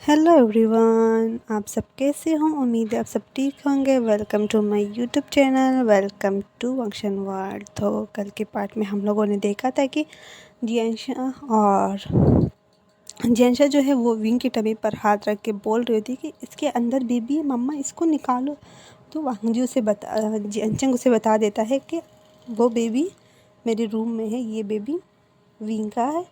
Hello everyone, आप सब कैसे हो। उम्मीद है आप सब ठीक होंगे। Welcome to my YouTube channel, welcome to function world. तो कल के पार्ट में हम लोगों ने देखा था कि जियांशा जो है वो विंग की टमी पर हाथ रख के बोल रही थी कि इसके अंदर बेबी है मम्मा, इसको निकालो। तो वांगजी जियांचंग उसे बता देता है कि वो बेबी मेरे रूम में है, ये बेबी विंग का है।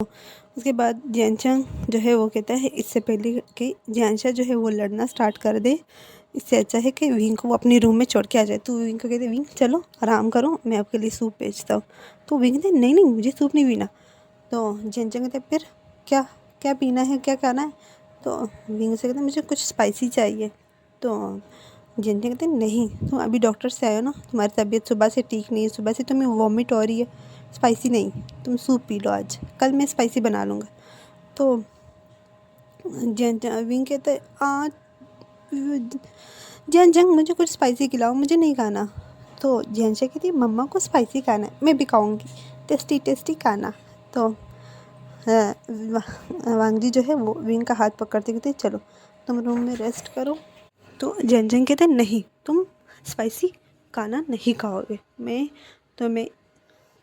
उसके बाद जियांचंग जो है वो कहता है इससे पहले कि जियांशा जो है वो लड़ना स्टार्ट कर दे, इससे अच्छा है कि विंग को वो अपने रूम में छोड़ के आ जाए। तो विंग को कहते विंग चलो आराम करो, मैं आपके लिए सूप भेजता हूँ। तो विंग कहते नहीं नहीं, मुझे सूप नहीं पीना। तो जियांचंग कहते फिर क्या क्या पीना है, क्या खाना है। तो विंग से कहते मुझे कुछ स्पाइसी चाहिए। तो जियांचंग कहते नहीं, तुम अभी डॉक्टर से आए हो ना, तुम्हारी तबीयत सुबह से ठीक नहीं है, सुबह से तुम्हें वॉमिट हो रही है, स्पाइसी नहीं, तुम सूप पी लो आज, कल मैं स्पाइसी बना लूँगा। तो विंग कहते आज जियांचंग मुझे कुछ स्पाइसी खिलाओ, मुझे नहीं खाना। तो जियांशा कहती मम्मा को स्पाइसी खाना है, मैं भी खाऊंगी, टेस्टी टेस्टी खाना। तो वांगजी जो है वो विंग का हाथ पकड़ते कहते चलो तुम रूम में रेस्ट करो। तो जियांचंग कहते नहीं, तुम स्पाइसी खाना नहीं खाओगे, मैं तुम्हें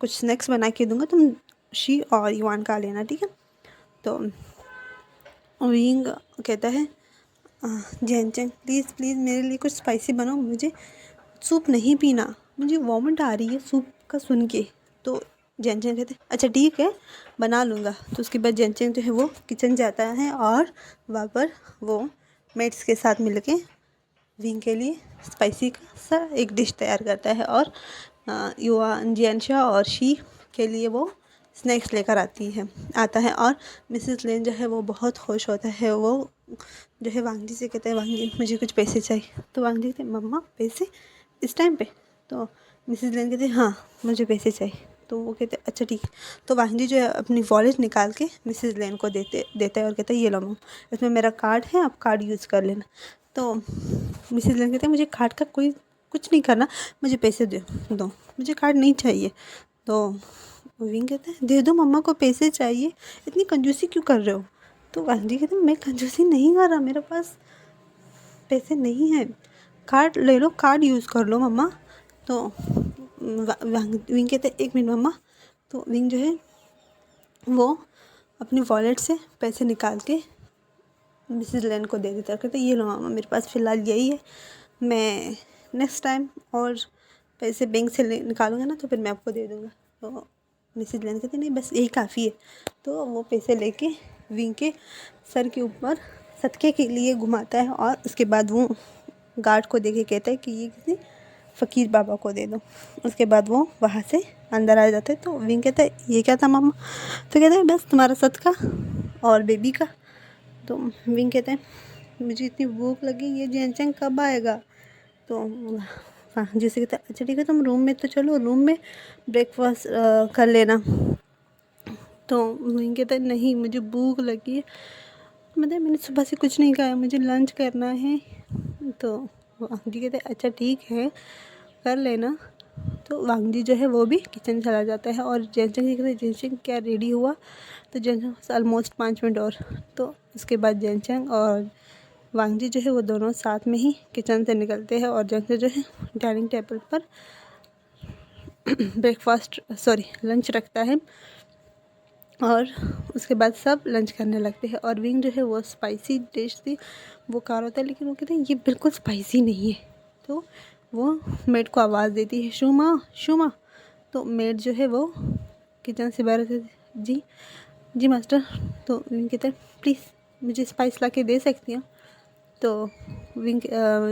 कुछ स्नैक्स बना के दूंगा, तुम शी और युवान खा लेना, ठीक है। तो विंग कहता है जियांचंग प्लीज़ प्लीज़ मेरे लिए कुछ स्पाइसी बनाओ, मुझे सूप नहीं पीना, मुझे वॉमिट आ रही है सूप का सुन के। तो जियांचंग कहते अच्छा ठीक है, बना लूँगा। तो उसके बाद जियांचंग जो है वो किचन जाता है और वहाँ पर वो मेट्स के साथ मिलके विंग के लिए स्पाइसी का सा एक डिश तैयार करता है और जियांशा और शी के लिए वो स्नैक्स लेकर आता है। और मिसेस लेन जो है वो बहुत खुश होता है। वो जो है वांगजी से कहते हैं वांगजी मुझे कुछ पैसे चाहिए। तो वांगजी कहते मम्मा पैसे इस टाइम पे। तो मिसेस लेन कहते हाँ मुझे पैसे चाहिए। तो वो कहते अच्छा ठीक है। तो वांगजी जो है अपनी वॉलेट निकाल के मिसेस लेन को देता है और कहता है ये लो मम्मा, इसमें मेरा कार्ड है, आप कार्ड यूज़ कर लेना। तो मिसेस लेन कहते हैं मुझे कार्ड का कोई कुछ नहीं करना, मुझे पैसे दो, मुझे कार्ड नहीं चाहिए। तो विंग कहता है दे दो, मम्मा को पैसे चाहिए, इतनी कंजूसी क्यों कर रहे हो। तो वांगजी कहते हैं मैं कंजूसी नहीं कर रहा, मेरे पास पैसे नहीं हैं, कार्ड ले लो, कार्ड यूज़ कर लो मम्मा। तो विंग कहते हैं एक मिनट मम्मा। तो विंग जो है वो अपनी वॉलेट से पैसे निकाल के मिसेस लेन को दे देता है, कहते ये लो मामा मेरे पास फ़िलहाल यही है, मैं नेक्स्ट टाइम और पैसे बैंक से निकालूंगा ना तो फिर मैं आपको दे दूँगा। तो मिसेस लेन कहते नहीं बस यही काफ़ी है। तो वो पैसे लेके विंग के सर के ऊपर सदक़े के लिए घुमाता है और उसके बाद वो गार्ड को देके कहता है कि ये किसी फ़कीर बाबा को दे दो। उसके बाद वो वहाँ से अंदर आ जाता है। तो विंग कहता है ये क्या था मामा। तो कहते हैं बस तुम्हारा सदका और बेबी का। तो विंग कहते हैं मुझे इतनी भूख लगी, ये जियांचंग कब आएगा। तो हाँ जैसे कहते हैं अच्छा ठीक है तुम रूम में तो चलो, रूम में ब्रेकफास्ट कर लेना। तो विंग कहता है नहीं मुझे भूख लगी है, मतलब मैंने सुबह से कुछ नहीं खाया, मुझे लंच करना है। तो वांगजी कहते हैं अच्छा ठीक है कर लेना। तो वांगजी जो है वो भी किचन चला जाता है और जियांचंग कहते हैं जियांचंग क्या रेडी हुआ। तो जियांचंग ऑलमोस्ट 5 मिनट और। तो उसके बाद जियांचंग और वांगजी जो है वो दोनों साथ में ही किचन से निकलते हैं और जियांचंग जो है डाइनिंग टेबल पर लंच रखता है और उसके बाद सब लंच करने लगते हैं। और विंग जो है वो स्पाइसी डिश थी वो खा रहा होता है, लेकिन वो कहते हैं ये बिल्कुल स्पाइसी नहीं है। तो वो मेड को आवाज़ देती है शुमा शुमा। तो मेड जो है वो किचन से बाहर से जी जी मास्टर। तो विंग कहते हैं प्लीज़ मुझे स्पाइस ला के दे सकती हैं। तो विंग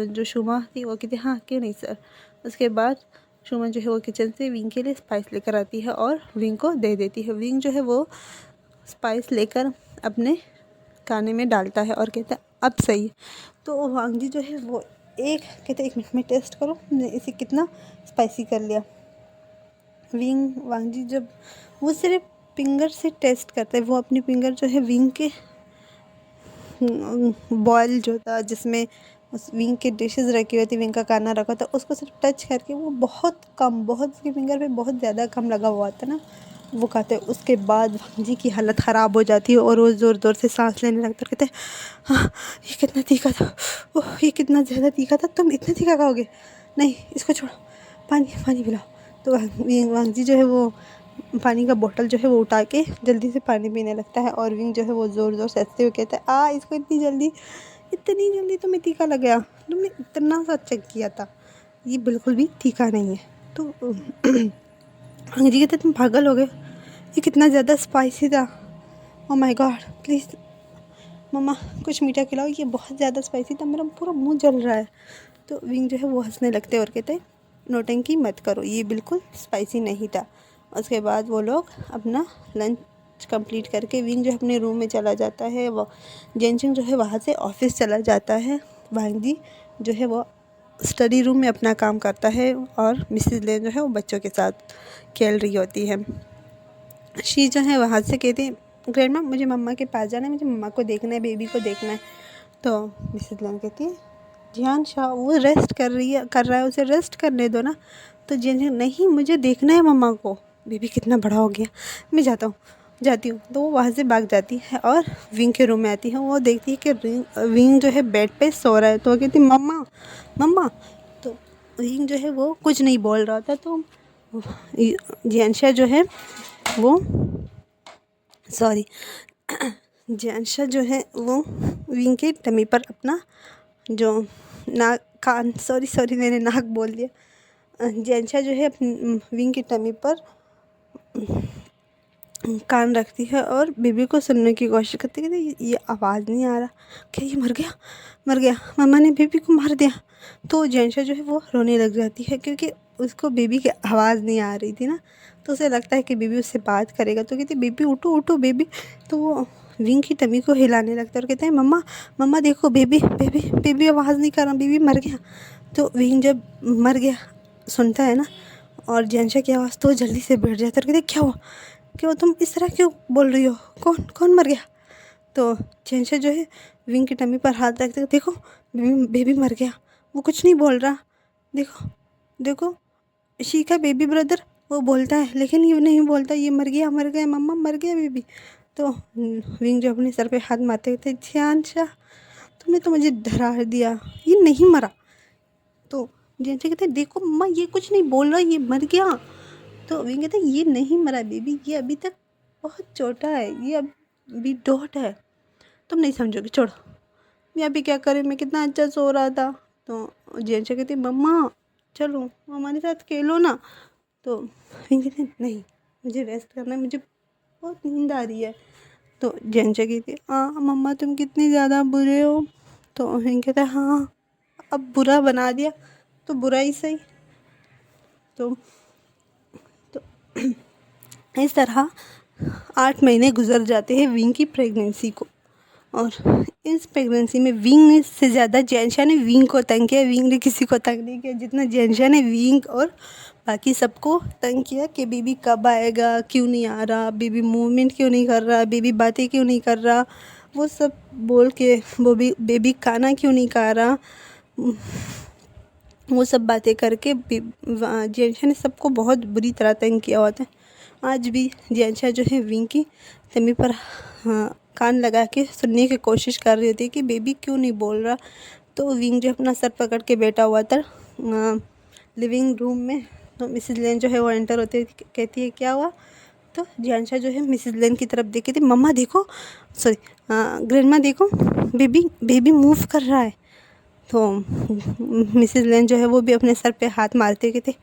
जो शुमा थी वो कहती हाँ क्यों नहीं सर। उसके बाद शुमा जो है वो किचन से विंग के लिए स्पाइस लेकर आती है और विंग को दे देती है। विंग जो है वो स्पाइस लेकर अपने खाने में डालता है और कहता है अब सही है। तो वांगजी जो है वो कहते हैं 1 मिनट में टेस्ट करो मैंने इसे कितना स्पाइसी कर लिया। वांगजी जब वो सिर्फ फिंगर से टेस्ट करता है, वो अपनी फिंगर जो है विंग के बॉयल जो था जिसमें उस विंग के डिशेस रखी हुई थी, विंग का खाना रखा था, उसको सिर्फ टच करके वो बहुत उसकी फिंगर पे बहुत ज़्यादा कम लगा हुआ था ना, वो कहते हैं। उसके बाद वांग जी की हालत ख़राब हो जाती है और वो ज़ोर ज़ोर से सांस लेने लगता है। कहते हैं हाँ ये कितना तीखा था, ओह ये कितना ज़्यादा तीखा था, तुम इतना तीखा खाओगे, नहीं इसको छोड़ो, पानी पानी पिलाओ। तो वांग जी जो है वो पानी का बोतल जो है वो उठा के जल्दी से पानी पीने लगता है और विंग जो है वो ज़ोर ज़ोर से हंसते हुए कहता है इसको इतनी जल्दी तुम्हें तीखा लग गया, तुमने इतना सा चेक किया था, ये बिल्कुल भी तीखा नहीं है। तो वांग जी कहते तुम पागल हो गए, ये कितना ज़्यादा स्पाइसी था, ओह माय गॉड प्लीज़ मम्मा कुछ मीठा खिलाओ, ये बहुत ज़्यादा स्पाइसी था, मेरा पूरा मुंह जल रहा है। तो विंग जो है वो हंसने लगते और कहते नौटंकी मत करो, ये बिल्कुल स्पाइसी नहीं था। उसके बाद वो लोग अपना लंच कंप्लीट करके विंग जो है अपने रूम में चला जाता है, वो जेनचिंग जो है वहाँ से ऑफिस चला जाता है। वांग जी जो है वो स्टडी रूम में अपना काम करता है और मिसेस लेन जो है वो बच्चों के साथ खेल रही होती है। शी जो है वहाँ से कहती है ग्रैंडमा मुझे मम्मा के पास जाना है, मुझे मम्मा को देखना है, बेबी को देखना है। तो मिसेस लेन कहती है जियान शाह वो रेस्ट कर रहा है, उसे रेस्ट करने दो ना। तो जियान शाह नहीं मुझे देखना है मम्मा को, बेबी कितना बड़ा हो गया, मैं जाती हूँ। तो वो वहाँ से भाग जाती है और विंग के रूम में आती है। वो देखती है कि विंग जो है बेड पे सो रहा है। तो वो कहती है मम्मा मम्मा। तो विंग जो है वो कुछ नहीं बोल रहा था। तो जियान शाह जो है वो जियान शाह जो है वो विंग के टमी पर अपना जो मैंने नाक बोल दिया। जियान शाह जो है अपनी विंग की टमी पर कान रखती है और बेबी को सुनने की कोशिश करती है कि ये आवाज़ नहीं आ रहा, क्या ये मर गया मम्मा ने बेबी को मार दिया। तो जियान शाह जो है वो रोने लग जाती है क्योंकि उसको बेबी की आवाज़ नहीं आ रही थी ना। तो उसे लगता है कि बेबी उससे बात करेगा। तो कहती बेबी उठो बेबी। तो वो विंग की टमी को हिलाने लगता है और कहता है मम्मा देखो बेबी आवाज़ नहीं कर रहा, बेबी मर गया। तो विंग जब मर गया सुनता है ना और जियान शाह की आवाज़, तो जल्दी से बैठ जाता है और कहते क्या हुआ तुम इस तरह क्यों बोल रही हो, कौन मर गया। तो जियान शाह जो है विंग की टमी पर हाथ रखते देखो बेबी मर गया, वो कुछ नहीं बोल रहा, देखो शी का बेबी ब्रदर वो बोलता है लेकिन ये नहीं बोलता, ये मर गया मम्मा मर गया बेबी। तो विंग जो अपने सर पे हाथ मारते थे जियान शाह तुमने तो मुझे डरा दिया, ये नहीं मरा। तो जियान शाह कहते देखो मम्मा ये कुछ नहीं बोल रहा, ये मर गया। तो विंग कहते ये नहीं मरा बेबी, ये अभी तक बहुत छोटा है, ये अभी डॉट है, तुम नहीं समझोगे, छोड़ो मैं अभी क्या करें, मैं कितना अच्छा सो रहा था। तो जियान शाह कहती मम्मा चलो हमारे साथ खेलो ना। तो विंग कहते नहीं मुझे रेस्ट करना है, मुझे बहुत नींद आ रही है। तो जियान शाह कहती मम्मा तुम कितनी ज़्यादा बुरे हो। तो विंग कहता है हाँ अब बुरा बना दिया तो बुरा ही सही। तो इस तरह 8 महीने गुजर जाते हैं विंग की प्रेगनेंसी को। और इस प्रेगनेंसी में विंग ने से ज़्यादा जियान शाह ने विंग को तंग किया, विंग ने किसी को तंग नहीं किया जितना जियान शाह ने विंग और बाकी सबको तंग किया कि बेबी कब आएगा, क्यों नहीं आ रहा, बेबी मूवमेंट क्यों नहीं कर रहा, बेबी बातें क्यों नहीं कर रहा, वो सब बोल के वो भी बेबी खाना क्यों नहीं खा रहा, वो सब बातें करके जियान शाह ने सबको बहुत बुरी तरह तंग किया होता है। आज भी जियान शाह जो है विंग की टमी पर कान लगा के सुनने की कोशिश कर रही होती है कि बेबी क्यों नहीं बोल रहा। तो विंग जो अपना सर पकड़ के बैठा हुआ था लिविंग रूम में। तो मिसेस लेन जो है वो एंटर होती है, कहती है क्या हुआ। तो जियान शाह जो है मिसेस लेन की तरफ देखी थी, मम्मा देखो ग्रैंडमा देखो बेबी मूव कर रहा है। तो मिसेस लेन जो है वो भी अपने सर पे हाथ मारते कहते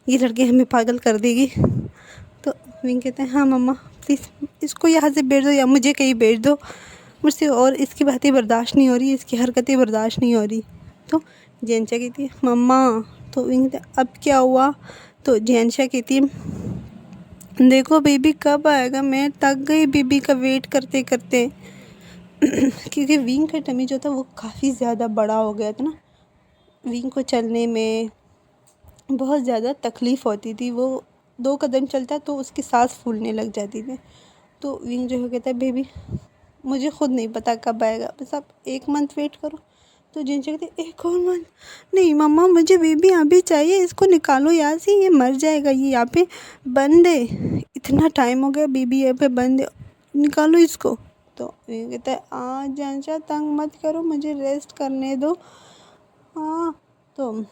ये लड़की हमें पागल कर देगी। तो विंग कहते हैं हाँ मम्मा प्लीज़ इसको यहाँ से भेज दो या मुझे कहीं भेज दो, मुझसे और इसकी बातें बर्दाश्त नहीं हो रही, इसकी हरकतें बर्दाश्त नहीं हो रही। तो जियान शाह कहती है मम्मा। तो विंग कहते अब क्या हुआ। तो जियान शाह कहती है देखो बेबी कब आएगा, मैं थक गई बेबी का वेट करते करते क्योंकि विंग का टमी जो था वो काफ़ी ज़्यादा बड़ा हो गया था ना, विंग को चलने में बहुत ज़्यादा तकलीफ़ होती थी, वो 2 कदम चलता तो उसकी सांस फूलने लग जाती थी। तो विंग जो है कहता है बेबी मुझे खुद नहीं पता कब आएगा, बस आप 1 मंथ वेट करो, तो जिनसे कहते एक और मन, नहीं मम्मा मुझे बेबी अभी चाहिए, इसको निकालो यहाँ से, ये मर जाएगा, ये यहाँ पे बंद है, इतना टाइम हो गया बेबी यहाँ पे बंद है, निकालो इसको। तो ये कहता है जानशा तंग मत करो, मुझे रेस्ट करने दो। हाँ, तो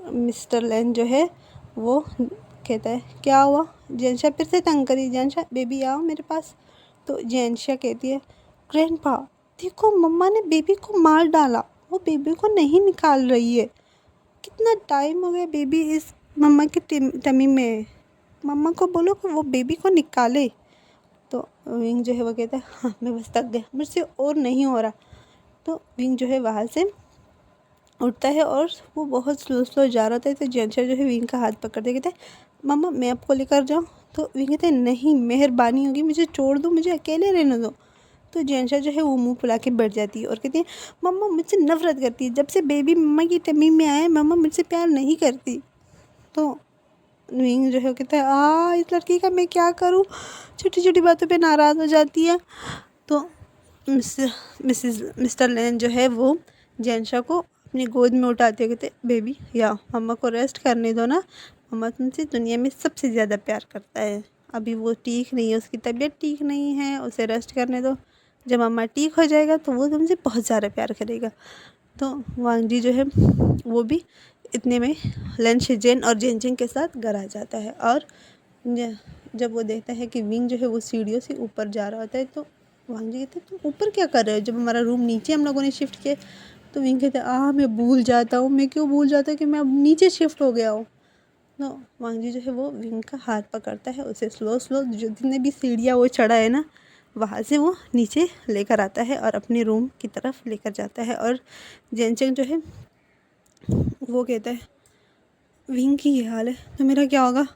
मिस्टर लेन जो है वो कहता है क्या हुआ, जानशा फिर से तंग करी, जानशा बेबी आओ मेरे पास। तो जानशा कहती है ग्रैंडपा देखो मम्मा ने बेबी को मार डाला, वो बेबी को नहीं निकाल रही है, कितना टाइम हो गया बेबी इस मम्मा की टमी में है, मम्मा को बोलो कि वो बेबी को निकाले। तो विंग जो है वो कहता है हाँ मैं बस थक गया, मुझसे और नहीं हो रहा। तो विंग जो है वहाँ से उठता है और वो बहुत स्लो स्लो जा रहा था। तो जानशा जो है विंग का हाथ पकड़ते कहते मम्मा मैं आपको लेकर जाऊँ। तो विंग कहते हैं नहीं मेहरबानी होगी, मुझे छोड़ दो, मुझे अकेले रहने दो। तो जानशा जो है वो मुंह फुला के बैठ जाती है और कहती है मम्मा मुझसे नफरत करती है, जब से बेबी मम्मा की टमी में आया मम्मा मुझसे प्यार नहीं करती। तो विंग जो है कहता है इस लड़की का मैं क्या करूँ, छोटी छोटी बातों पे नाराज़ हो जाती है। तो मिस्टर लेन जो है वो जानशा को अपनी गोद में उठाते हुए कहते बेबी या मम्मा को रेस्ट करने दो ना, मम्मा तुमसे दुनिया में सबसे ज़्यादा प्यार करता है, अभी वो ठीक नहीं है, उसकी तबीयत ठीक नहीं है, उसे रेस्ट करने दो, जब मम्मा ठीक हो जाएगा तो वो तुमसे बहुत ज़्यादा प्यार करेगा। तो वांग जी जो है वो भी इतने में लेन शिजेन और जेनजिंग के साथ घर आ जाता है। और जब वो देखता है कि विंग जो है वो सीढ़ियों से ऊपर जा रहा होता है तो वांग जी कहते हैं तुम ऊपर क्या कर रहे हो, जब हमारा रूम नीचे हम लोगों ने शिफ्ट किया। तो विंग कहते हैं मैं भूल जाता हूँ, मैं क्यों भूल जाता हूँ कि मैं अब नीचे शिफ्ट हो गया हूँ। तो वांग जी जो है वो विंग का हाथ पकड़ता है, उसे स्लो स्लो जो जितने भी सीढ़ियाँ वो चढ़ा है ना वहाँ से वो नीचे लेकर आता है और अपने रूम की तरफ लेकर जाता है। और जेनचंग जो है वो कहता है विंग की ये हाल है तो मेरा क्या होगा,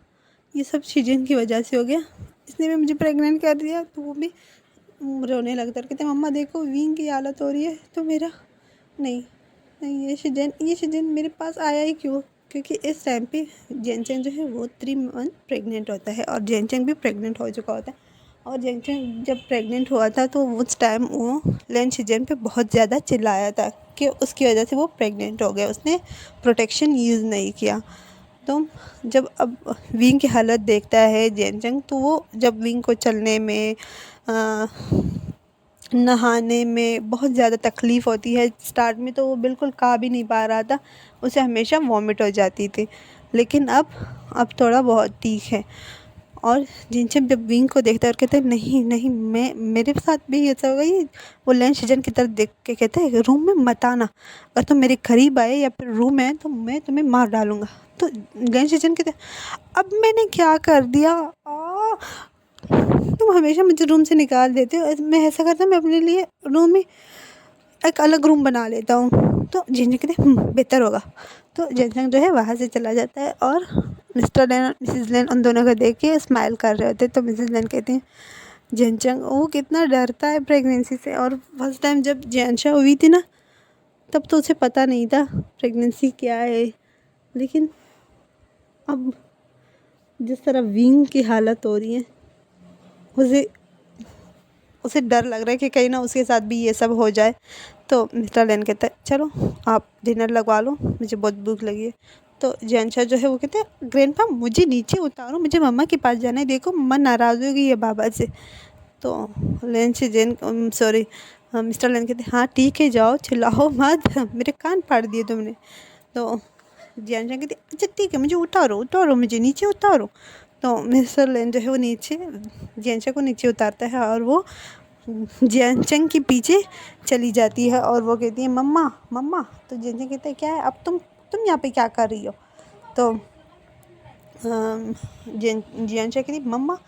ये सब शिजिन की वजह से हो गया, इसने भी मुझे प्रेग्नेंट कर दिया। तो वो भी रोने लगता है, कहते मम्मा देखो विंग की हालत हो रही है तो मेरा नहीं नहीं, ये शिजिन मेरे पास आया ही क्यों, क्योंकि इस टाइम पे जेनचंग जो है वो 3 मंथ प्रेग्नेंट होता है और जेनचंग भी प्रेग्नेंट हो चुका होता है। और जेनचंग जब प्रेग्नेंट हुआ था तो उस टाइम वो लेन शिजन पे बहुत ज़्यादा चिल्लाया था कि उसकी वजह से वो प्रेग्नेंट हो गया, उसने प्रोटेक्शन यूज़ नहीं किया। तो जब अब विंग की हालत देखता है जेनचंग तो वो जब विंग को चलने में नहाने में बहुत ज़्यादा तकलीफ़ होती है, स्टार्ट में तो वो बिल्कुल खा भी नहीं पा रहा था, उसे हमेशा वॉमिट हो जाती थी, लेकिन अब थोड़ा बहुत ठीक है। और जिनचंग जब विंग को देखता है और कहते हैं नहीं नहीं मैं मेरे साथ भी ऐसा होगा, ये वो लेन शिजन की तरफ देख के कहते हैं रूम में मत आना, अगर तुम मेरे करीब आए या फिर रूम है तो मैं तुम्हें मार डालूंगा। तो लेन शिजन कहते अब मैंने क्या कर दिया, तुम हमेशा मुझे रूम से निकाल देते हो, मैं ऐसा करता हूँ मैं अपने लिए रूम में एक अलग रूम बना लेता हूँ। तो जिनचंग कहते बेहतर होगा। तो जिनचंग जो है वहाँ से चला जाता है और मिस्टर लेन और मिसेस लेन उन दोनों को देख के स्माइल कर रहे होते। तो मिसेस लेन कहते हैं जिनचंग वो कितना डरता है प्रेगनेंसी से, और फर्स्ट टाइम जब जानशा हुई थी ना तब तो उसे पता नहीं था प्रेगनेंसी क्या है, लेकिन अब जिस तरह विंग की हालत हो रही है उसे डर लग रहा है कि कहीं ना उसके साथ भी ये सब हो जाए। तो मिस्टर लेन कहता है चलो आप डिनर लगवा लो, मुझे बहुत भूख लगी है। तो जानशा जो है वो कहते हैं ग्रैंडपा मुझे नीचे उतारो, मुझे मम्मा के पास जाना है, देखो मम्मा नाराज़ होगी ये बाबा से। तो लेन से सॉरी मिस्टर लेन कहते हाँ ठीक है जाओ, चिल्लाओ मत, मेरे कान फाड़ दिए तुमने। तो जानशा कहती अच्छा ठीक है मुझे उतारो मुझे नीचे उतारो। तो मिस्टर लेन जो है वो नीचे जानशा को नीचे उतारता है और वो जानचंग के पीछे चली जाती है और वो कहती है मम्मा मम्मा। तो जानचंग कहता है क्या है, अब तुम यहाँ पे क्या कर रही हो। तो जानशा कहती मम्मा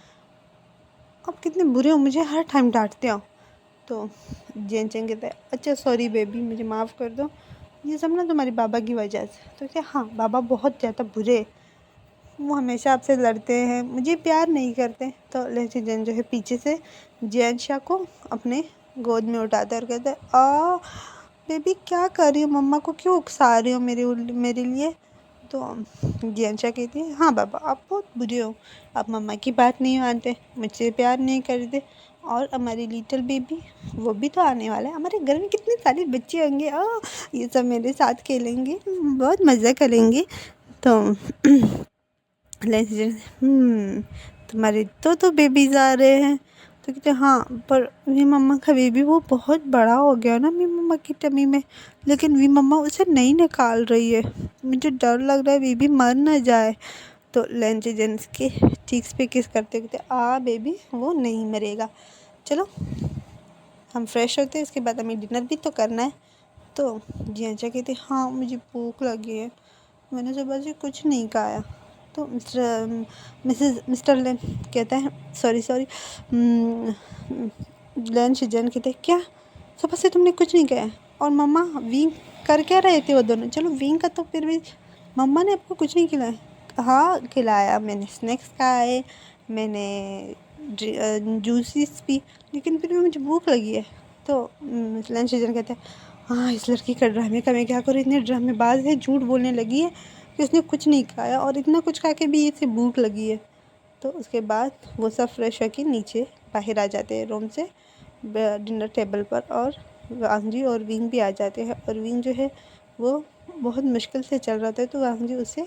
आप कितने बुरे हो, मुझे हर टाइम डांटते हो। तो जानचंग कहता है अच्छा सॉरी बेबी मुझे माफ़ कर दो, ये सब ना तुम्हारे बाबा की वजह से। तो क्या हाँ बाबा बहुत ज़्यादा बुरे, वो हमेशा आपसे लड़ते हैं, मुझे प्यार नहीं करते। तो लेन जो है पीछे से जानशा को अपने गोद में उठाता है और कहता है बेबी क्या कर रही हो, मम्मा को क्यों उकसा रही हो मेरे लिए। तो जानशा कहती है हाँ बाबा आप बहुत बुरे हो, आप मम्मा की बात नहीं मानते, मुझसे प्यार नहीं करते और हमारी लिटिल बेबी वो भी तो आने वाला है। हमारे घर में कितने सारे बच्चे होंगे, ये सब मेरे साथ खेलेंगे, बहुत मज़ा करेंगे। तो तुम्हारे तो बेबीज़ आ रहे हैं। तो कहते हाँ, पर मेरी मम्मा का बेबी वो बहुत बड़ा हो गया ना मेरी मम्मा की टमी में, लेकिन मेरी मम्मा उसे नहीं निकाल रही है। मुझे डर लग रहा है बेबी मर ना जाए। तो लेंचे जेंट्स के चीक्स पे किस करते कहते बेबी वो नहीं मरेगा। चलो हम फ्रेश होते हैं, उसके बाद हमें डिनर भी तो करना है। तो जी अच्छा कहते हाँ मुझे भूख लगी है, मैंने सुबह से कुछ नहीं खाया। तो मिस्टर लेन कहता है सॉरी लंच जन कहते क्या सुबह से तुमने कुछ नहीं खाया? और मम्मा विंग कर क्या रहे थे वो दोनों? चलो विंग का तो फिर भी मम्मा ने आपको कुछ नहीं खिलाया? हाँ खिलाया, मैंने स्नैक्स खाए, मैंने जूसेस पी, लेकिन फिर भी मुझे भूख लगी है। तो लंच जन कहते हैं हाँ इस लड़की का ड्रामे का मैं क्या करूँ, इतने ड्रामेबाज है, झूठ बोलने लगी है कि उसने कुछ नहीं खाया और इतना कुछ खा के भी इसे भूख लगी है। तो उसके बाद वो सब फ्रेश होकर नीचे बाहर आ जाते हैं रूम से डिनर टेबल पर, और वांगजी और विंग भी आ जाते हैं। और विंग जो है वो बहुत मुश्किल से चल रहा था, तो वांगजी उसे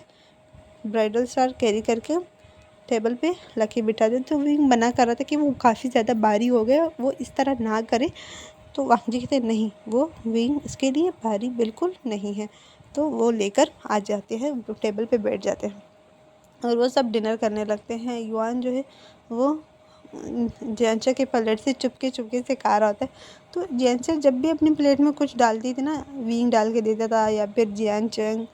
ब्राइडल स्टार कैरी करके टेबल पे लकी बिठा दे। तो विंग मना कर रहा था कि वो काफ़ी ज़्यादा भारी हो गया, वो इस तरह ना करे। तो वांगजी कहते नहीं, वो विंग उसके लिए भारी बिल्कुल नहीं है। तो वो लेकर आ जाते हैं, टेबल पे बैठ जाते हैं और वो सब डिनर करने लगते हैं। युआन जो है वो जियांचा के प्लेट से चुपके से खा रहा होता है। तो जियांचा जब भी अपनी प्लेट में कुछ डालती थी ना, विंग डाल के देता था, या फिर जियांचंग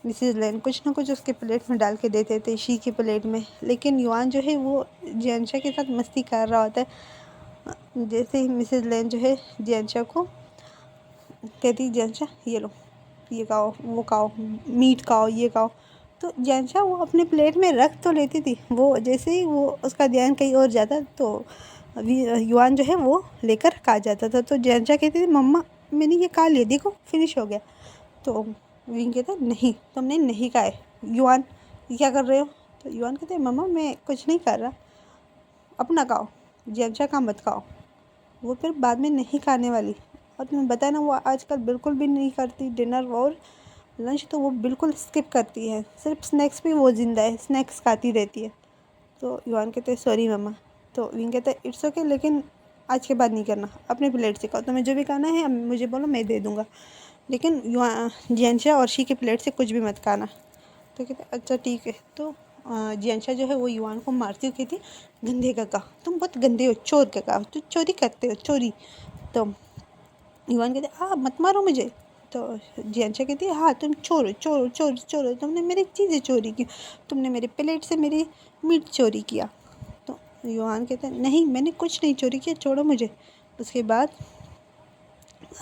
मिसेस लेन कुछ ना कुछ उसके प्लेट में डाल के देते थे शी की प्लेट में। लेकिन युआन जो है वो जियांचा के साथ मस्ती कर रहा होता है। जैसे ही मिसेस लेन जो है जियांचा को कहती जियांचा ये लो, ये खाओ, वो खाओ, मीट खाओ, ये खाओ। तो जियांचा वो अपने प्लेट में रख तो लेती थी, वो जैसे ही वो उसका ध्यान कहीं और जाता तो युआन जो है वो लेकर खा जाता था। तो जियांचा कहती थी मम्मा मैंने ये खा लिया, देखो फिनिश हो गया। तो विंग कहता नहीं तुमने नहीं खाए, युआन ये क्या कर रहे हो? तो युआन कहते मम्मा मैं कुछ नहीं कर रहा, अपना खाओ, जियांचा का मत खाओ, वो फिर बाद में नहीं खाने वाली। और तुम्हें बताया ना वो आजकल बिल्कुल भी नहीं करती डिनर और लंच, तो वो बिल्कुल स्किप करती है, सिर्फ स्नैक्स पे वो ज़िंदा है, स्नैक्स खाती रहती है। तो युआन कहते हैं सॉरी मम्मा। तो विंग कहता है इट्स ओके, लेकिन आज के बाद नहीं करना, अपने प्लेट से खाओ, तुम्हें जो भी खाना है मुझे बोलो मैं दे दूँगा, लेकिन जियांशा और शी की प्लेट से कुछ भी मत खाना। तो कहते अच्छा ठीक है। तो जियांशा जो है वो युआन को मारती हुई कहती गंदे काका, तुम बहुत गंदे हो, चोर काका, तुम चोरी करते हो चोरी। तो युआन कहते मत मारो मुझे। तो जियांशा कहती है हाँ तुम चोर चोर चोर चोर, तुमने मेरी चीज़ें चोरी की, तुमने मेरे प्लेट से मेरी मीट चोरी किया। तो युआन कहते हैं नहीं मैंने कुछ नहीं चोरी किया, छोड़ो मुझे। उसके बाद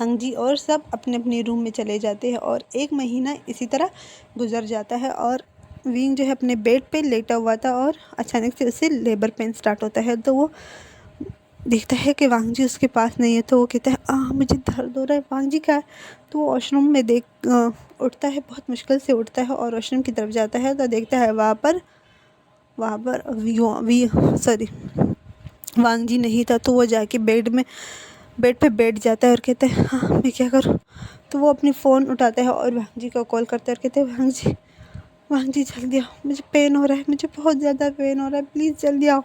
अंगजी और सब अपने अपने रूम में चले जाते हैं और 1 महीना इसी तरह गुजर जाता है। और विंग जो है अपने बेड पे लेटा हुआ था और अचानक से उसे लेबर पेन स्टार्ट होता है। तो वो देखता है कि वांगजी उसके पास नहीं है। तो वो कहता है मुझे दर्द हो रहा है, वांगजी का है? तो वो वॉशरूम में उठता है, बहुत मुश्किल से उठता है और वॉशरूम की तरफ जाता है। तो देखता है वहाँ पर वांगजी नहीं था। तो वो जाके बेड पे बैठ जाता है और कहता है हाँ मैं क्या करूँ? तो वो अपनी फ़ोन उठाता है और वांगजी को कॉल करता है और कहते हैं वांगजी जल्दी आओ, मुझे पेन हो रहा है, मुझे बहुत ज़्यादा पेन हो रहा है, प्लीज़ जल्दी आओ।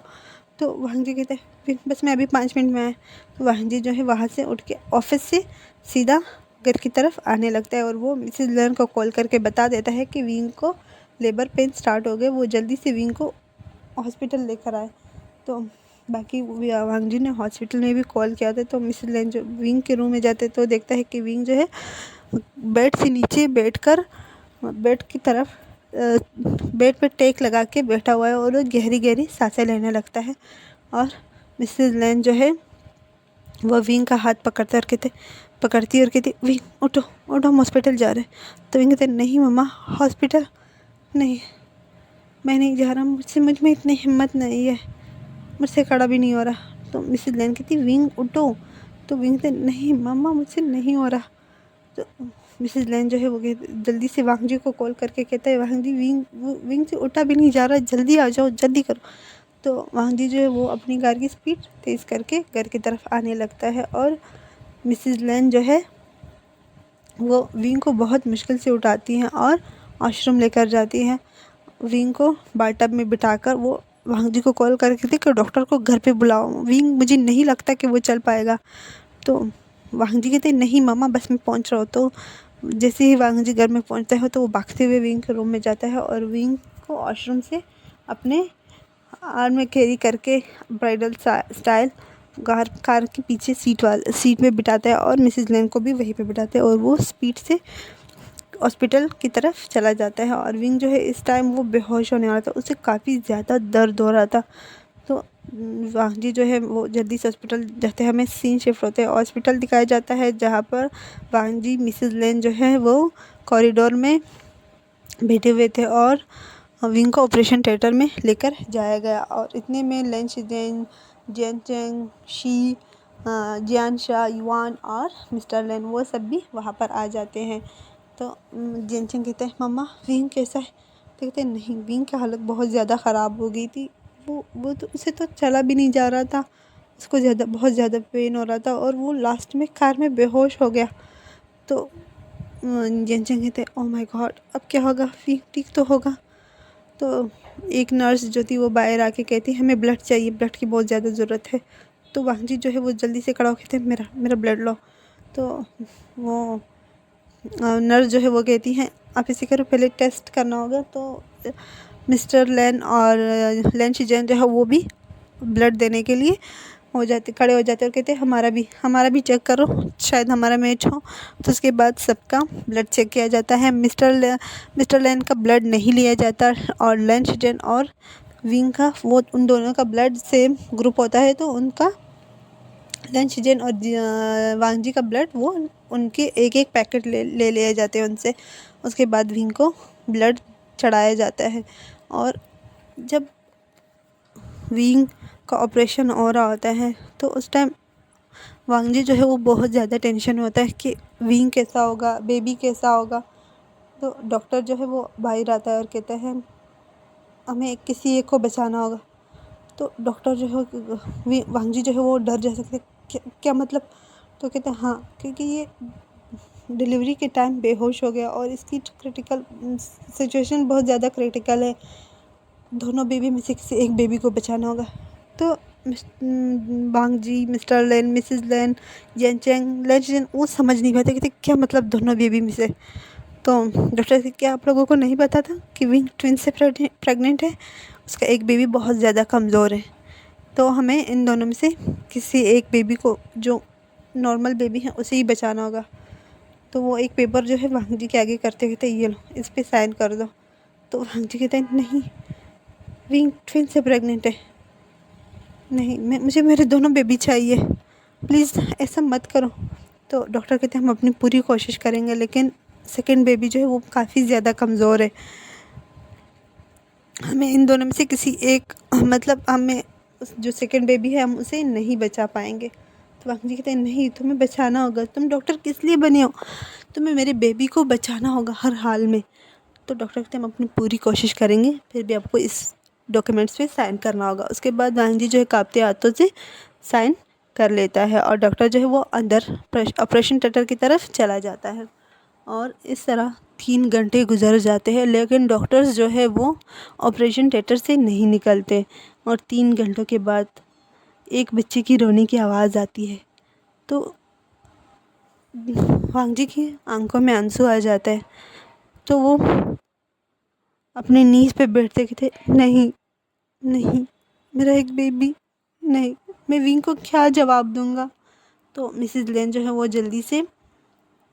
तो वांगजी कहते हैं फिर बस मैं अभी 5 मिनट में आया। तो वांगजी जो है वहाँ से उठ के ऑफिस से सीधा घर की तरफ आने लगता है और वो मिसेस लर्न को कॉल करके बता देता है कि विंग को लेबर पेन स्टार्ट हो गए, वो जल्दी से विंग को हॉस्पिटल लेकर आए। तो बाकी वांगजी ने हॉस्पिटल में भी कॉल किया था। तो मिसेस लेन जो विंग के रूम में जाते तो देखता है कि विंग जो है बेड से नीचे बैठकर बेड की तरफ बेड पे टेक लगा के बैठा हुआ है और वो गहरी गहरी सांसें लेने लगता है। और मिसेस लेन जो है वो विंग का हाथ पकड़ती और कहती विंग उठो उठो, हम हॉस्पिटल जा रहे हैं। तो विंग कहते नहीं मम्मा हॉस्पिटल नहीं, मैं नहीं जा रहा, मुझ में इतनी हिम्मत नहीं है, मुझसे खड़ा भी नहीं हो रहा। तो मिसेस लेन कहती विंग उठो। तो विंग कहते नहीं मम्मा मुझसे नहीं हो रहा। तो मिसेस लेन जो है वो जल्दी से वांगजी को कॉल करके कहता है वांगजी विंग से उठा भी नहीं जा रहा, जल्दी आ जाओ, जल्दी करो। तो वांग जी जो है वो अपनी कार की स्पीड तेज़ करके घर की तरफ आने लगता है और मिसेस लेन जो है वो विंग को बहुत मुश्किल से उठाती हैं और वॉशरूम लेकर जाती हैं। विंग को बाथटब में बिठाकर वो वांग जी को कॉल करके थी कि डॉक्टर को घर पे बुलाओ, विंग मुझे नहीं लगता कि वो चल पाएगा। तो वांग जी कहते नहीं मम्मा बस मैं पहुंच रहा हूँ। तो जैसे ही वांग जी घर में पहुंचता है तो वो भागते हुए विंग के रूम में जाता है और विंग को वॉशरूम से अपने आर्म में कैरी करके ब्राइडल स्टाइल कार के पीछे सीट में बिठाता है और मिसेस लेन को भी वहीं पे बिठाता है और वो स्पीड से हॉस्पिटल की तरफ चला जाता है। और विंग जो है इस टाइम वो बेहोश होने वाला था, उसे काफ़ी ज़्यादा दर्द हो रहा था। तो वांग जी जो है वो जल्दी से हॉस्पिटल जाते हैं। हमें सीन शिफ्ट होते हैं, हॉस्पिटल दिखाया जाता है जहाँ पर वांग जी मिसेस लेन जो है वो कॉरिडोर में बैठे हुए थे और विंग को ऑपरेशन थिएटर में लेकर जाया गया। और इतने में लेन शिजेन, जियान चेंग, शी, जियान शाह, युआन और मिस्टर लेन वो सब भी वहाँ पर आ जाते हैं। तो जियान चेंग कहते हैं मम्मा विंग कैसा है? तो कहते हैं नहीं, विंग की हालत बहुत ज़्यादा ख़राब हो गई थी, वो तो उसे तो चला भी नहीं जा रहा था, उसको बहुत ज़्यादा पेन हो रहा था और वो लास्ट में कार में बेहोश हो गया। तो जियान चेंग कहते हैं ओह माय गॉड अब क्या होगा, विंग ठीक तो होगा? तो एक नर्स जो थी वो बाहर आके कहती है हमें ब्लड चाहिए, ब्लड की बहुत ज़्यादा ज़रूरत है। तो वांग जी जो है वो जल्दी से खड़ा हो कहते हैं मेरा मेरा ब्लड लो। तो वो नर्स जो है वो कहती हैं आप इसे करो, पहले टेस्ट करना होगा। तो मिस्टर लेन और लेन शिजन जो है वो भी ब्लड देने के लिए खड़े हो जाते और कहते हैं हमारा भी चेक करो, शायद हमारा मैच हो। तो उसके बाद सबका ब्लड चेक किया जाता है। मिस्टर लेन का ब्लड नहीं लिया जाता और लेन शिजन और विंग का वो उन दोनों का ब्लड सेम ग्रुप होता है, तो उनका लेन शिजन और वांग जी का ब्लड वो उनके एक एक पैकेट ले लिए जाते हैं उनसे। उसके बाद विंग को ब्लड चढ़ाया जाता है और जब विंग का ऑपरेशन हो रहा होता है तो उस टाइम वांग जी जो है वो बहुत ज़्यादा टेंशन होता है कि विंग कैसा होगा, बेबी कैसा होगा। तो डॉक्टर जो है वो बाहर आता है और कहता है हमें किसी एक को बचाना होगा। तो डॉक्टर जो है वांग जी जो है वो डर जा सकते क्या मतलब? तो कहते हैं हाँ, क्योंकि ये डिलीवरी के टाइम बेहोश हो गया और इसकी क्रिटिकल सिचुएशन बहुत ज़्यादा क्रिटिकल है, दोनों बेबी में से किसी एक बेबी को बचाना होगा। तो वांग जी, मिस्टर लेन, मिसेस लेन, जेन चेंग, लेन वो समझ नहीं पाते कि क्या मतलब दोनों बेबी में से। तो डॉक्टर से क्या आप लोगों को नहीं पता था कि विंग ट्विन से प्रेग्नेंट है, उसका एक बेबी बहुत ज़्यादा कमज़ोर है, तो हमें इन दोनों में से किसी एक बेबी को जो नॉर्मल बेबी है उसे ही बचाना होगा। तो वो एक पेपर जो है वांग जी के आगे करते कहते ये लो इस पर साइन कर दो। तो वांग जी कहते हैं नहीं, विंग ट्विन से प्रेग्नेंट है, नहीं मुझे मेरे दोनों बेबी चाहिए, प्लीज़ ऐसा मत करो। तो डॉक्टर कहते हैं हम अपनी पूरी कोशिश करेंगे, लेकिन सेकंड बेबी जो है वो काफ़ी ज़्यादा कमज़ोर है, हमें इन दोनों में से किसी एक मतलब हमें जो सेकंड बेबी है हम उसे नहीं बचा पाएंगे। तो वांग जी कहते हैं नहीं, तुम्हें बचाना होगा, तुम डॉक्टर किस लिए बने हो, तुम्हें मेरे बेबी को बचाना होगा हर हाल में। तो डॉक्टर कहते हैं हम अपनी पूरी कोशिश करेंगे, फिर भी आपको इस डॉक्यूमेंट्स पे साइन करना होगा। उसके बाद वांग जी जो है कांपते हाथों से साइन कर लेता है और डॉक्टर जो है वो अंदर ऑपरेशन थिएटर की तरफ चला जाता है। और इस तरह 3 घंटे गुजर जाते हैं, लेकिन डॉक्टर्स जो है वो ऑपरेशन थिएटर से नहीं निकलते। और 3 घंटों के बाद एक बच्चे की रोने की आवाज़ आती है। तो वांग जी की आंखों में आंसू आ जाता है, तो वो अपने नीज़ पे बैठते कहते नहीं नहीं, मेरा एक बेबी नहीं, मैं विंग को क्या जवाब दूंगा। तो मिसेस लेन जो है वो जल्दी से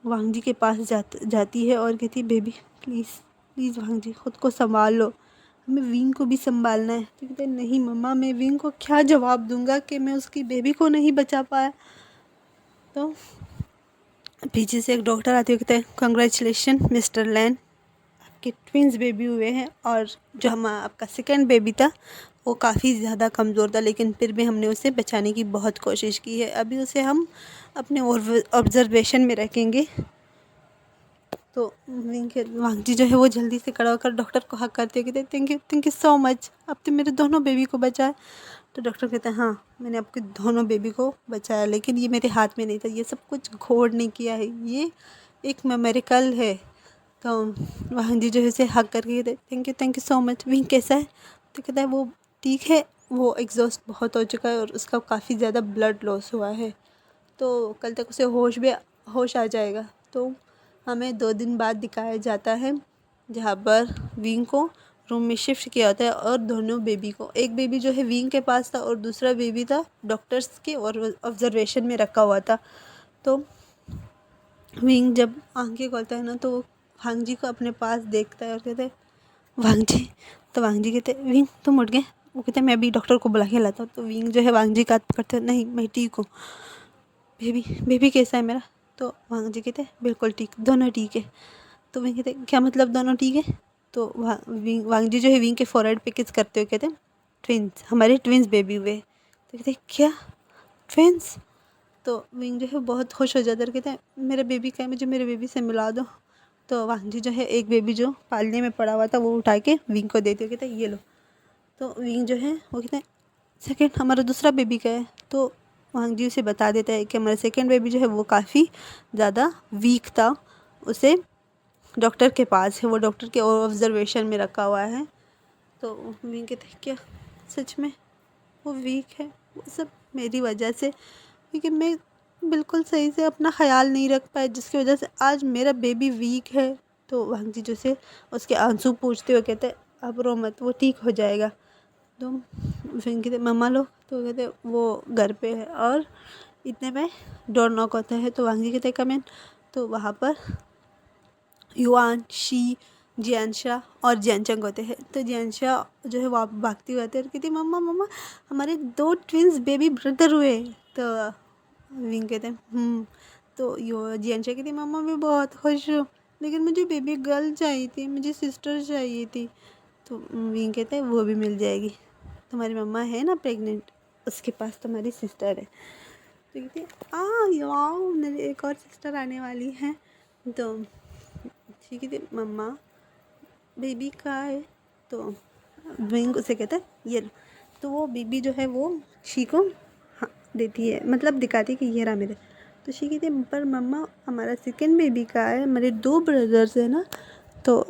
वांग जी के पास जाती है और कहती बेबी प्लीज़ प्लीज़ वांग जी खुद को संभाल लो, हमें विंग को भी संभालना है। तो कहते नहीं मम्मा, मैं विंग को क्या जवाब दूंगा कि मैं उसकी बेबी को नहीं बचा पाया। तो पीछे से एक डॉक्टर आते हुए कहते हैं कंग्रेचुलेशन मिस्टर लेन, आपके ट्विंस बेबी हुए हैं। और जो आपका सेकंड बेबी था वो काफ़ी ज़्यादा कमज़ोर था, लेकिन फिर भी हमने उसे बचाने की बहुत कोशिश की है, अभी उसे हम अपने ऑब्जर्वेशन में रखेंगे। तो वांग जी जो है वो जल्दी से खड़ा होकर डॉक्टर को हक करते कहते थैंक यू सो मच, अब तो मेरे दोनों बेबी को बचाया। तो डॉक्टर कहते हैं हाँ मैंने आपके दोनों बेबी को बचाया, लेकिन ये मेरे हाथ में नहीं था, ये सब कुछ घोड़ ने किया है, ये एक मेरेकल है। तो वांग जी जो है उसे हक करके कहते thank you so much. Wing कैसा है? तो कहता है वो ठीक है, वो एग्जॉस्ट बहुत हो चुका है और उसका काफ़ी ज़्यादा ब्लड लॉस हुआ है, तो कल तक उसे होश आ जाएगा। तो हमें 2 दिन बाद दिखाया जाता है जहाँ पर विंग को रूम में शिफ्ट किया होता है और दोनों बेबी को, एक बेबी जो है विंग के पास था और दूसरा बेबी था डॉक्टर्स के और ऑब्जर्वेशन में रखा हुआ था। तो विंग जब आंखें खोलता है ना तो वो वांग जी को अपने पास देखता है और कहते हैं वांग जी। तो वांग जी कहते हैं विंग तुम उठ गए? वो कहते हैं मैं अभी डॉक्टर को बुला के लाता हूँ। तो विंग जो है वांग जी का हाथ पकड़ते हैं, नहीं मैं ठीक हूँ। बेबी कैसा है मेरा? तो वांग जी कहते हैं बिल्कुल ठीक, दोनों ठीक है। तो विंग कहते क्या मतलब दोनों ठीक है? तो वांग जी जो है विंग के फोरहेड पे किस करते हुए कहते हैं ट्विंस, हमारे ट्विंस बेबी हुए। तो कहते क्या ट्विंस? तो विंग जो है बहुत खुश हो जाता है और कहते हैं मेरा बेबी का है, मुझे मेरे बेबी से मिला दो। तो वांग जी जो है एक बेबी जो पालने में पड़ा हुआ था वो उठा के विंग को देते हुए कहते हैं ये लो। तो विंग जो है वो कहते हैं सेकेंड हमारा दूसरा बेबी का है। तो वांग जी उसे बता देता है कि हमारा सेकेंड बेबी जो है वो काफ़ी ज़्यादा वीक था, उसे डॉक्टर के पास है, वो डॉक्टर के ऑब्जर्वेशन में रखा हुआ है। तो विंग कहते हैं क्या सच में वो वीक है? वो सब मेरी वजह से, क्योंकि मैं बिल्कुल सही से अपना ख्याल नहीं रख पाया जिसकी वजह से आज मेरा बेबी वीक है। तो वांग जी जो से उसके आंसू पूछते हुए कहते हैं अब रो मत, वो ठीक हो जाएगा। तो फिर कहते मम्मा लोग? तो कहते वो घर पे है और इतने में डोर नॉक होता है। तो वांग जी कहते कम इन। तो वहाँ पर युआन शी जियानशा और जियानचंग होते हैं। तो जियानशा जो है वहाँ भागती हुई आती है और कहती मम्मा मम्मा हमारे 2 ट्विंस बेबी ब्रदर हुए। तो विंग कहते हैं तो यो जियानशा कहती मम्मा मैं बहुत खुश हूँ, लेकिन मुझे बेबी गर्ल चाहिए थी, मुझे सिस्टर चाहिए थी। तो विंग कहते हैं वो भी मिल जाएगी, तुम्हारी मम्मा है ना प्रेग्नेंट, उसके पास तुम्हारी सिस्टर है। तो कहती है यार मेरी एक और सिस्टर आने वाली है। तो ठीक है मम्मा बेबी कहाँ है? तो विंग उसे कहता है ये लो। तो वो बेबी जो है वो शी को हाँ देती है, मतलब दिखाती है कि ये रहा मेरे। तो शी कहती है पर मम्मा हमारा सेकेंड बेबी कहाँ है, हमारे 2 ब्रदर्स है ना। तो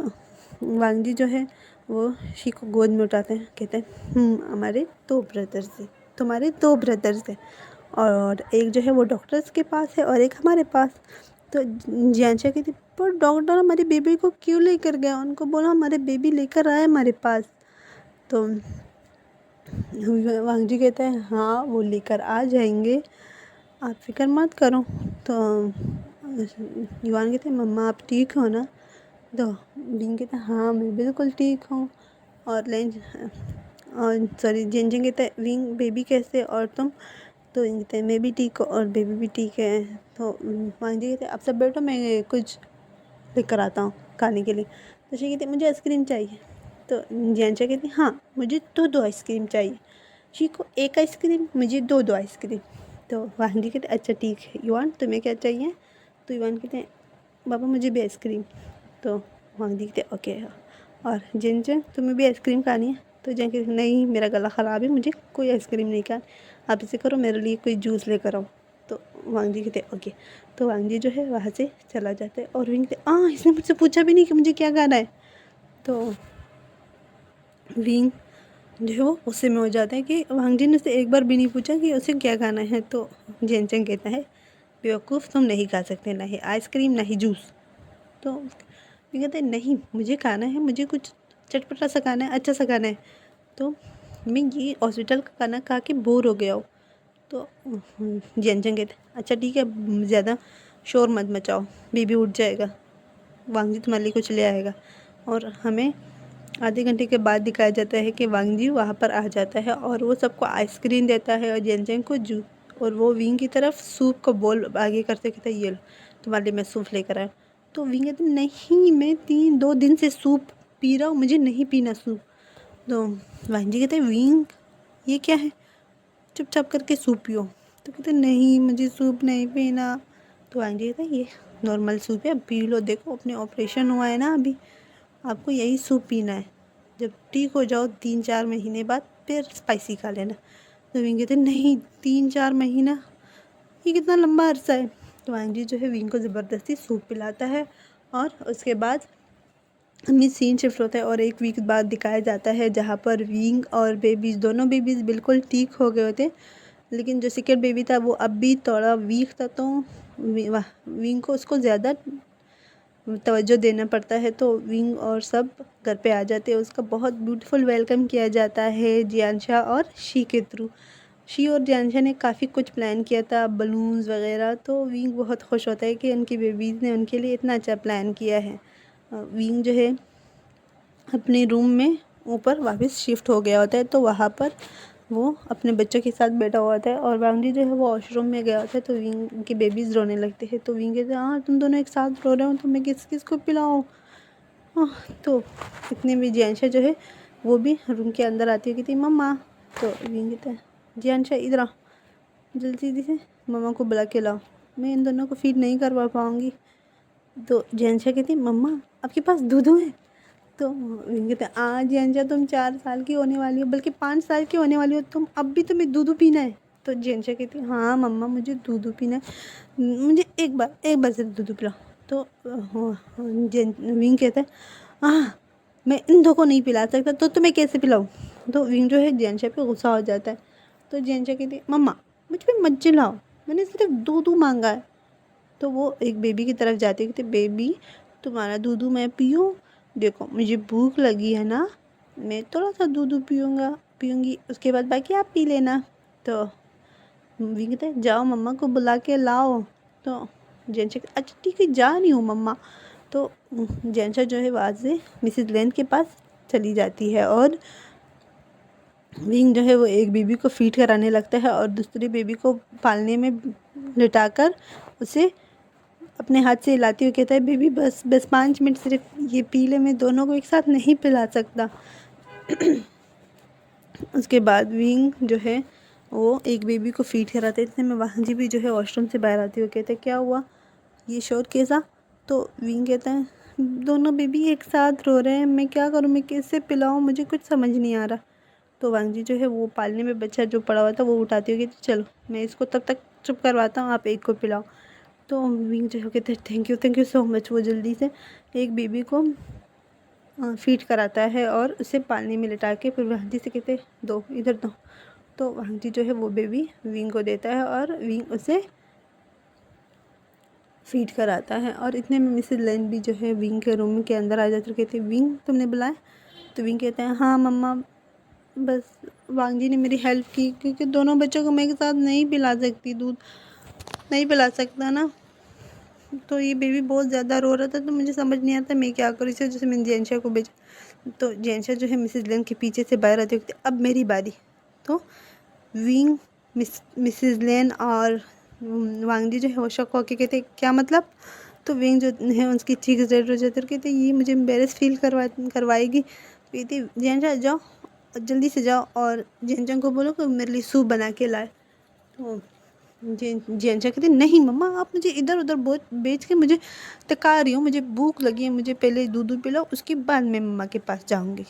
वांग जी जो है वो शी को गोद में उठाते हैं, कहते हैं हमारे 2 ब्रदर्स हैं, तुम्हारे 2 ब्रदर्स हैं, और एक जो है वो डॉक्टर्स के पास है और एक हमारे पास। तो जियांशा कहती पर डॉक्टर हमारी बेबी को क्यों लेकर गया, उनको बोला हमारे बेबी लेकर आए हमारे पास। तो वांग जी कहते हैं हाँ वो लेकर आ जाएंगे, आप फिक्र मत करो। तो युवान कहते हैं मम्मा आप ठीक हो ना? तो बिंग कहते हैं हाँ मैं बिल्कुल ठीक हूँ। और सॉरी जिनजिन कहते हैं विंग बेबी कैसे और तुम? तो विंग कहते हैं मैं भी ठीक हूँ और बेबी भी ठीक है। तो वांग जी कहते हैं अब सब बैठो मैं कुछ लेकर आता हूँ खाने के लिए। तो शी कहती है मुझे आइसक्रीम चाहिए। तो जियांशा कहती हाँ मुझे 2 आइसक्रीम चाहिए। शी को 1 आइसक्रीम, मुझे 2 आइसक्रीम। तो वांग जी कहते अच्छा ठीक है युवान तुम्हें क्या चाहिए? तो युवान कहते हैं पापा मुझे भी आइसक्रीम। तो वांग जी कहते ओके और जिन तुम्हें भी आइसक्रीम खानी है? तो जिन कहते नहीं मेरा गला ख़राब है, मुझे कोई आइसक्रीम नहीं खानी, आप इसे करो मेरे लिए कोई जूस लेकर आओ। तो वांग जी कहते ओके। तो वांग जी जो है वहाँ से चला जाता है और विंग कहते इसने मुझसे पूछा भी नहीं कि मुझे क्या खाना है। तो विंग जो है वो गुस्से में हो जाता है कि वांग जी ने उसे एक बार भी नहीं पूछा कि उसे क्या खाना है। तो जेनचंग कहता है बेवकूफ़ तुम नहीं खा सकते, ना ही आइसक्रीम ना ही जूस। तो विंग कहते हैं नहीं मुझे खाना है, मुझे कुछ चटपटा सा खाना है, अच्छा सा खाना है। तो मैं ये हॉस्पिटल का खाना खा के बोर हो गया हूँ। तो जेनचंग कहते अच्छा ठीक है ज़्यादा शोर मत मचाओ, बेबी उठ जाएगा, वांग जी तुम्हारे लिए कुछ ले आएगा। और हमें आधे घंटे के बाद दिखाया जाता है कि वांग जी वहाँ पर आ जाता है और वो सबको आइसक्रीम देता है और जेनचंग को जूस, और वो विंग की तरफ सूप को बोल आगे करते कहते ये लो तुम्हारे लिए मैं सूप लेकर आया। तो विंग कहते नहीं मैं 2 दिन से सूप पी रहा हूँ, मुझे नहीं पीना सूप। तो वांग जी कहते विंग ये क्या है, चुपचाप करके सूप पियो। तो कहते नहीं मुझे सूप नहीं पीना, तो आंटी कहते हैं ये नॉर्मल सूप है, पी लो, देखो अपने ऑपरेशन हुआ है ना अभी, आपको यही सूप पीना है, जब ठीक हो जाओ 3-4 महीने बाद फिर स्पाइसी खा लेना। तो विंग कहते नहीं 3-4 महीना, ये कितना लंबा अरसा है। तो आंटी जो है विंग को ज़बरदस्ती सूप पिलाता है और उसके बाद हमें सीन शिफ्ट होता है और 1 वीक बाद दिखाया जाता है जहाँ पर विंग और बेबीज़, दोनों बेबीज़ बिल्कुल ठीक हो गए होते, लेकिन जो सेकंड बेबी था वो अब भी थोड़ा वीक था, तो विंग को उसको ज़्यादा तवज्जो देना पड़ता है। तो विंग और सब घर पे आ जाते हैं, उसका बहुत ब्यूटीफुल वेलकम किया जाता है जियांशा और शी के थ्रू। शी और जियांशा ने काफ़ी कुछ प्लान किया था, बलून्स वगैरह, तो विंग बहुत खुश होता है कि उनकी बेबीज़ ने उनके लिए इतना अच्छा प्लान किया है। विंग जो है अपने रूम में ऊपर वापस शिफ्ट हो गया होता है, तो वहाँ पर वो अपने बच्चों के साथ बैठा हुआ था और वांगजी जो है वो वॉशरूम में गया होता है। तो विंग के बेबीज़ रोने लगते हैं, तो विंग कहते हैं हाँ तुम दोनों एक साथ रो रहे हो तो मैं किस किस को पिलाऊँ। तो इतने में जियांशा जो है वो भी रूम के अंदर आती है, कहती मम्मा। तो विंग कहता है जियांशा इधर आ, जल्दी से मम्मा को बुला के लाओ, मैं इन दोनों को फीड नहीं करवा पाऊँगी। तो जियांशा कहती मम्मा आपके पास दूध है। तो विंग कहते आज जियांशा तुम 4 साल की होने वाली हो, बल्कि 5 साल की होने वाली हो, तुम अब भी तुम्हें दूध पीना है। तो जियांशा कहती हाँ मम्मा मुझे दूध पीना है, मुझे एक बार सिर्फ दूध पिलाओ। तो विंग कहता है मैं इन दो को नहीं पिला सकता, तो तुम्हें कैसे पिलाऊँ। तो विंग जो है जियांशा पे गुस्सा हो जाता है। तो जियांशा कहती मम्मा मुझ पर मत चिल्लाओ, मैंने सिर्फ दूध मांगा है। तो वो एक बेबी की तरफ जाती है, कहती बेबी तुम्हारा दूध मैं पीऊँ, देखो मुझे भूख लगी है ना, मैं थोड़ा सा दूध पीऊँगी, उसके बाद बाकी आप पी लेना। तो विंग कहते हैं जाओ मम्मा को बुला के लाओ। तो जेंशा अच्छा ठीक है जा रही हूँ मम्मा। तो जेंशा जो है वहाँ से मिसेस लेन के पास चली जाती है और विंग जो है वो एक बेबी को फीड कराने लगता है और दूसरी बेबी को पालने में लिटाकर उसे अपने हाथ से हिलाते हुए कहता है बेबी बस 5 मिनट सिर्फ ये पी ले, मैं दोनों को एक साथ नहीं पिला सकता। उसके बाद विंग जो है वो एक बेबी को फीड कराते थे, मैं वहाँ जी भी जो है वॉशरूम से बाहर आती हुई कहते क्या हुआ, ये शोर कैसा। तो विंग कहता है दोनों बेबी एक साथ रो रहे हैं, मैं क्या करूँ, मैं कैसे पिलाऊँ, मुझे कुछ समझ नहीं आ रहा। तो वांगजी जो है वो पालने में बच्चा जो पड़ा हुआ था वो उठाती होगी, चलो मैं इसको तब तक चुप करवाता हूँ, आप एक को पिलाओ। तो विंग जो है कहते हैं थैंक यू सो मच। वो जल्दी से एक बेबी को फीड कराता है और उसे पालने में लिटा के फिर वांगजी से कहते दो इधर दो। तो वांगजी जो है वो बेबी विंग को देता है और विंग उसे फीड कराता है। और इतने में मिसेस लेन भी जो है विंग के रूम के अंदर आ जाती है, कहती विंग तुमने बुलाया। तो विंग कहते हैं हाँ मम्मा, बस वांगजी ने मेरी हेल्प की, क्योंकि दोनों बच्चों को मैं एक साथ नहीं पिला सकती, दूध नहीं पिला सकता ना। तो ये बेबी बहुत ज़्यादा रो रहा था, तो मुझे समझ नहीं आता मैं क्या करूँ, इसी वजह से मैंने जियांशा को भेजा। तो जियांशा जो है मिसेस लेन के पीछे से बाहर आती है, अब मेरी बारी। तो विंग मिसेस लेन और वांगजी जो है वो शक होके कहते क्या मतलब। तो विंग जो है उसकी चीख रेड हो जाती है, कहते ये मुझे एम्बेरस फील करवाएगी। तो कहती जियांशा जाओ जल्दी से जाओ और जियांशा को बोलो कि मेरे लिए सूप बना के लाए। तो जियांशा कहती नहीं मम्मा आप मुझे इधर उधर बेच के मुझे थका रही हो, मुझे भूख लगी है, मुझे पहले दूध पिलाओ उसके बाद मैं मम्मा के पास जाऊँगी।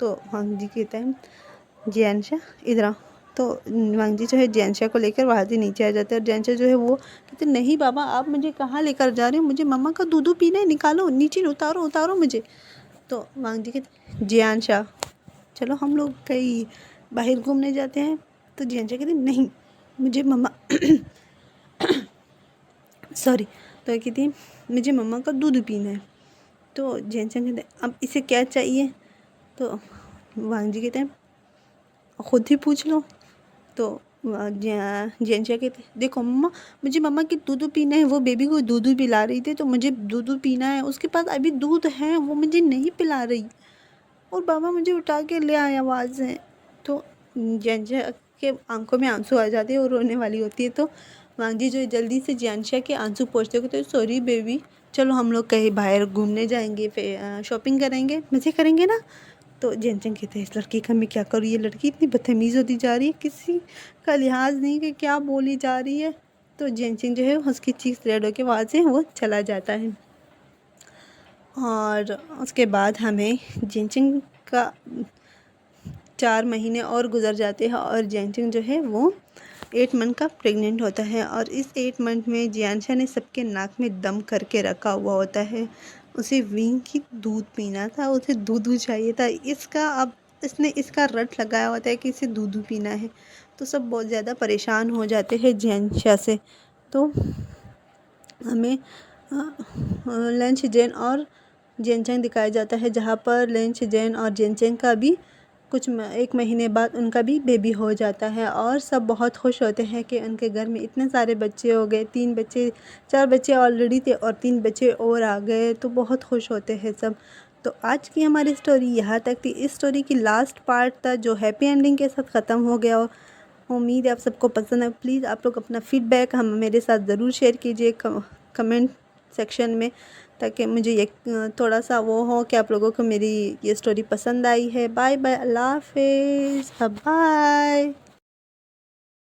तो वांगजी कहता है जियांशा इधर आओ। तो वांगजी जो है जियांशा को लेकर वहाँ से नीचे आ जाते हैं और जियांशा जो है वो कहते नहीं बाबा आप मुझे कहाँ लेकर जा रहे हो, मुझे मम्मा का दूध पीना है, निकालो नीचे उतारो मुझे। तो वांगजी कहते जियांशा चलो हम लोग कहीं बाहर घूमने जाते हैं। तो जियांशा कहती नहीं मुझे मम्मा सॉरी। तो कहती मुझे मम्मा का दूध पीना है। तो जियांशा कहते अब इसे क्या चाहिए। तो वांगजी कहते हैं खुद ही पूछ लो। तो जियांशा कहती देखो मम्मा मुझे मम्मा की दूध पीना है, वो बेबी को दूध पिला रही थी तो मुझे दूध पीना है, उसके पास अभी दूध है वो मुझे नहीं पिला रही और बाबा मुझे उठा के ले आए आवाज़ से। तो जियांशा के आंखों में आंसू आ जाते हैं और रोने वाली होती है। तो वांगजी जो है जल्दी से जियांशा के आंसू पोंछते हुए तो सॉरी बेबी चलो हम लोग कहीं बाहर घूमने जाएंगे, फिर शॉपिंग करेंगे, मज़े करेंगे ना। तो जियांशा कहते हैं इस लड़की का मैं क्या करूँ, ये लड़की इतनी बदतमीज़ होती जा रही है, किसी का लिहाज नहीं कि क्या बोली जा रही है। तो जेनचिंग जो है उसकी चीज़ रेड होकर वहाँ से वो चला जाता है। और उसके बाद हमें जेनचिंग का 4 महीने और गुजर जाते हैं और जेनचिंग जो है वो 8 मंथ का प्रेग्नेंट होता है। और इस 8 मंथ में जियानशा ने सबके नाक में दम करके रखा हुआ होता है। उसे विंग की दूध पीना था, उसे दूध चाहिए था। इसने इसका रट लगाया होता है कि इसे दूध पीना है। तो सब बहुत ज़्यादा परेशान हो जाते हैं जियानशा से। तो हमें लंच जेन और जेनचेंग दिखाया जाता है, जहाँ पर लंच जेन और जेनचेंग का भी एक महीने बाद उनका भी बेबी हो जाता है। और सब बहुत खुश होते हैं कि उनके घर में इतने सारे बच्चे हो गए। 4 बच्चे ऑलरेडी थे और 3 बच्चे और आ गए, तो बहुत खुश होते हैं सब। तो आज की हमारी स्टोरी यहाँ तक थी। इस स्टोरी की लास्ट पार्ट था जो हैप्पी एंडिंग के साथ ख़त्म हो गया। उम्मीद है आप सबको पसंद है। प्लीज़ आप लोग अपना फीडबैक मेरे साथ ज़रूर शेयर कीजिए कमेंट सेक्शन में, ताकि मुझे ये थोड़ा सा वो हो कि आप लोगों को मेरी ये स्टोरी पसंद आई है। बाय बाय, अल्लाह हाफिज़, बाय।